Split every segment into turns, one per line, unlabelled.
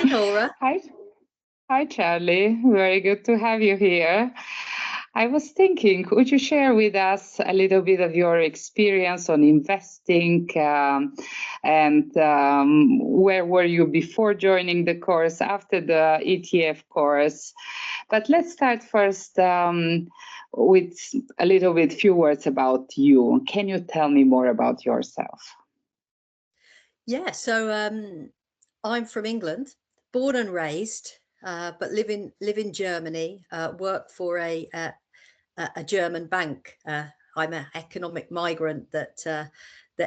Nora.
Hi, hi, Charlie. Very good to have you here. I was thinking, would you share with us a little bit of your experience on investing and where were you before joining the course, after the ETF course? But let's start first with a little bit, few words about you. Can you tell me more about yourself?
Yeah, so I'm from England, born and raised, but live in Germany. Work for a German bank. I'm an economic migrant that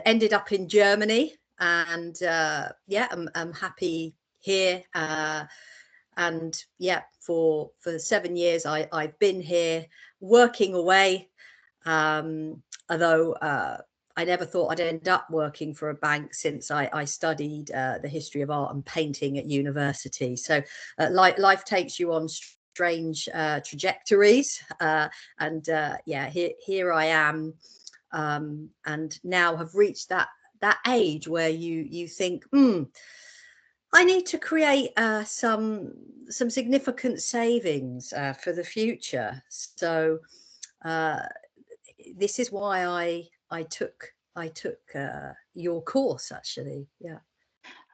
ended up in Germany, and yeah, I'm happy here. And yeah, for 7 years I've been here working away. Although I never thought I'd end up working for a bank, since I studied the history of art and painting at university. So life takes you on strange trajectories, and yeah, here I am, and now have reached that age where you think, I need to create some significant savings for the future. So uh, this is why I took your course, actually. Yeah.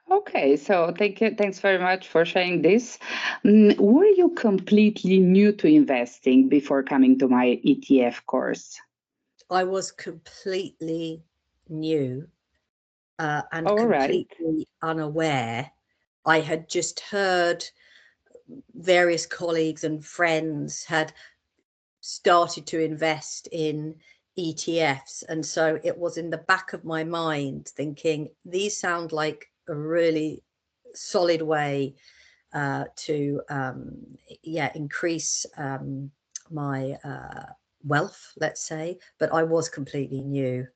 Okay, so thank you. Thanks very much for sharing this. Were you completely new to investing before coming to my ETF course?
I was completely new and
All right.
completely unaware. I had just heard various colleagues and friends had started to invest in ETFs. And so it was in the back of my mind thinking, these sound like a really solid way to yeah, increase my wealth, let's say. But I was completely new.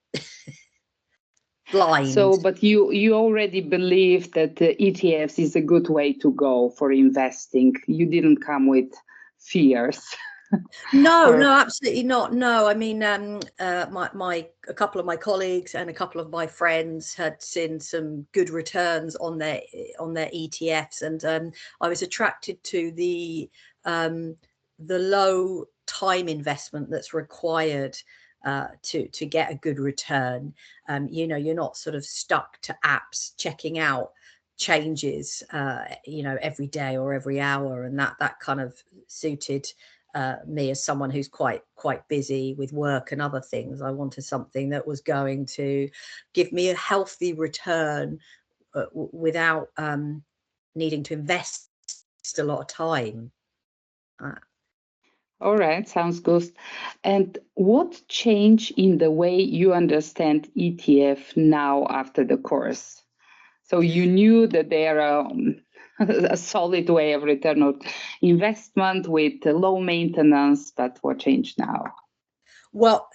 Blind.
So, but you already believe that the ETFs is a good way to go for investing. You didn't come with fears.
No,
Or
no, absolutely not. No, I mean, a couple of my colleagues and a couple of my friends had seen some good returns on their ETFs, and I was attracted to the low time investment that's required to get a good return. You know, you're not sort of stuck to apps checking out changes, you know, every day or every hour, and that kind of suited me as someone who's quite busy with work and other things. I wanted something that was going to give me a healthy return without needing to invest a lot of time. Uh,
all right, sounds good. And what changed in the way you understand ETF now after the course? So you knew that they are a solid way of return on investment with low maintenance, but what changed now?
well,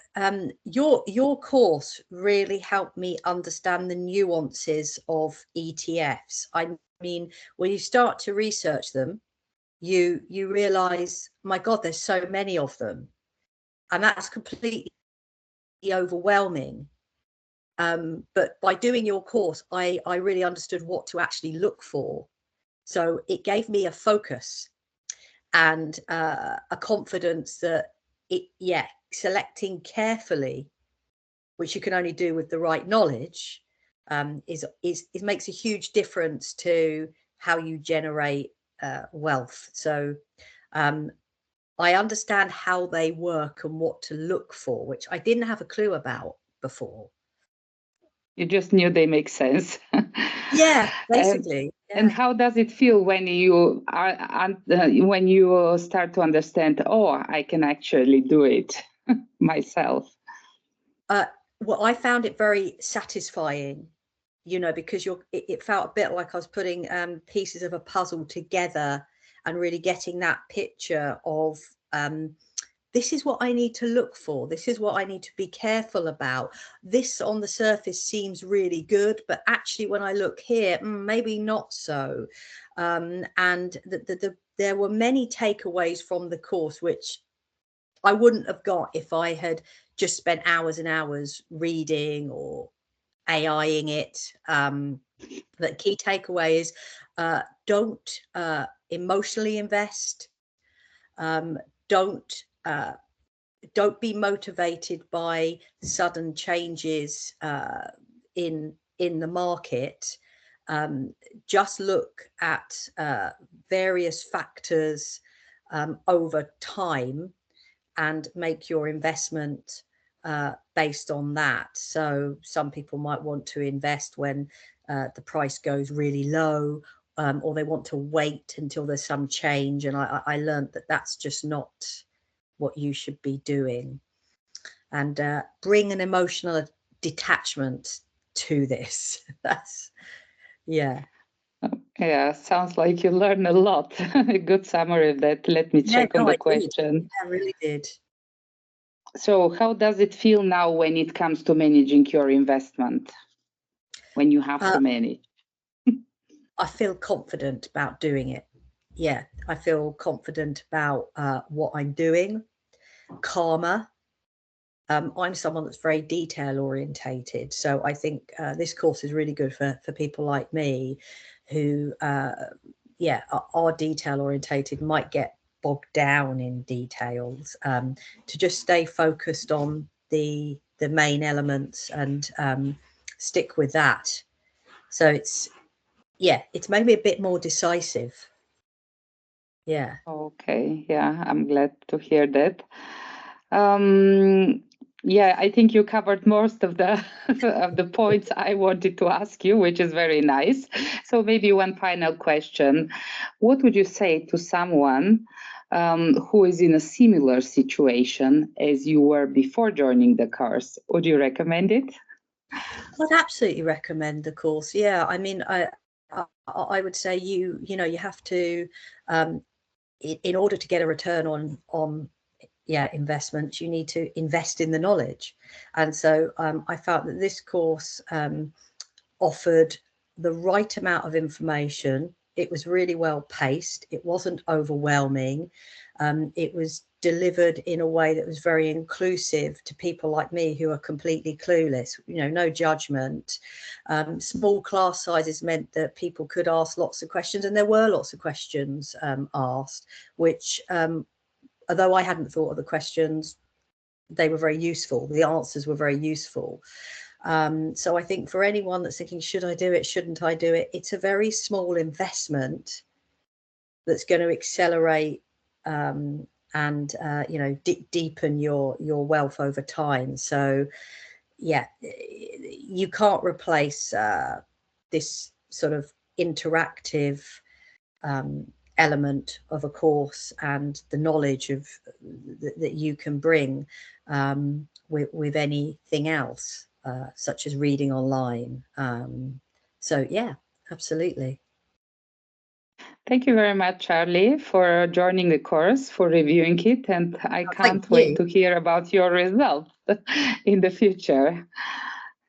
your course really helped me understand the nuances of ETFs. I mean, when you start to research them, you realize, my God, there's so many of them, and that's completely overwhelming. But by doing your course, I really understood what to actually look for. So it gave me a focus and a confidence that yeah, selecting carefully, which you can only do with the right knowledge, is makes a huge difference to how you generate wealth. So um, I understand how they work and what to look for, which I didn't have a clue about before.
You just knew they make sense.
Yeah,
and
basically.
and
Yeah.
how does it feel when you are when you start to understand? Oh, I can actually do it myself.
Uh, well, I found it very satisfying, you know, because it felt a bit like I was putting pieces of a puzzle together and really getting that picture of this is what I need to look for. This is what I need to be careful about. This on the surface seems really good, but actually when I look here, maybe not so. And there were many takeaways from the course, which I wouldn't have got if I had just spent hours and hours reading or AIing it. The key takeaway is don't emotionally invest. Don't be motivated by sudden changes in the market. Just look at various factors over time and make your investment based on that. So some people might want to invest when the price goes really low, or they want to wait until there's some change. And I learned that that's just not what you should be doing. And bring an emotional detachment to this. That's, yeah.
Yeah, sounds like you learn a lot. A good summary of that. Let me check on the question.
I really did.
So how does it feel now when it comes to managing your investment, when you have to manage?
I feel confident about doing it. Yeah, I feel confident about what I'm doing, calmer. I'm someone that's very detail orientated. So I think this course is really good for people like me who, yeah, are detail orientated, might get bogged down in details, to just stay focused on the main elements and stick with that. So it's, yeah, it's maybe a bit more decisive. Yeah.
Okay, yeah, I'm glad to hear that. Yeah, I think you covered most of the of the points I wanted to ask you, which is very nice. So maybe one final question. What would you say to someone who is in a similar situation as you were before joining the course? Would you recommend it?
I'd absolutely recommend the course. Yeah, I mean, I would say you know, you have to, in order to get a return on yeah, investments, you need to invest in the knowledge. And so I felt that this course offered the right amount of information. It was really well paced. It wasn't overwhelming. It was delivered in a way that was very inclusive to people like me who are completely clueless, you know, no judgment. Small class sizes meant that people could ask lots of questions, and there were lots of questions asked, which although I hadn't thought of the questions, they were very useful. The answers were very useful. So I think for anyone that's thinking, should I do it? Shouldn't I do it? It's a very small investment that's going to accelerate and you know, deepen your wealth over time. So yeah, you can't replace this sort of interactive element of a course and the knowledge of that you can bring with anything else, such as reading online. So yeah, absolutely.
Thank you very much, Charlie, for joining the course, for reviewing it, and I can't wait to hear about your results in the future.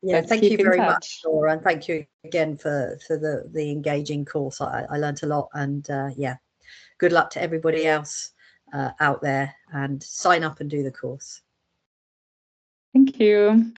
Yeah,
Let's
thank
keep
you
in
very
touch.
much, Nora, and thank you again for the engaging course. I learned a lot, and yeah, good luck to everybody else out there, and sign up and do the course.
Thank you.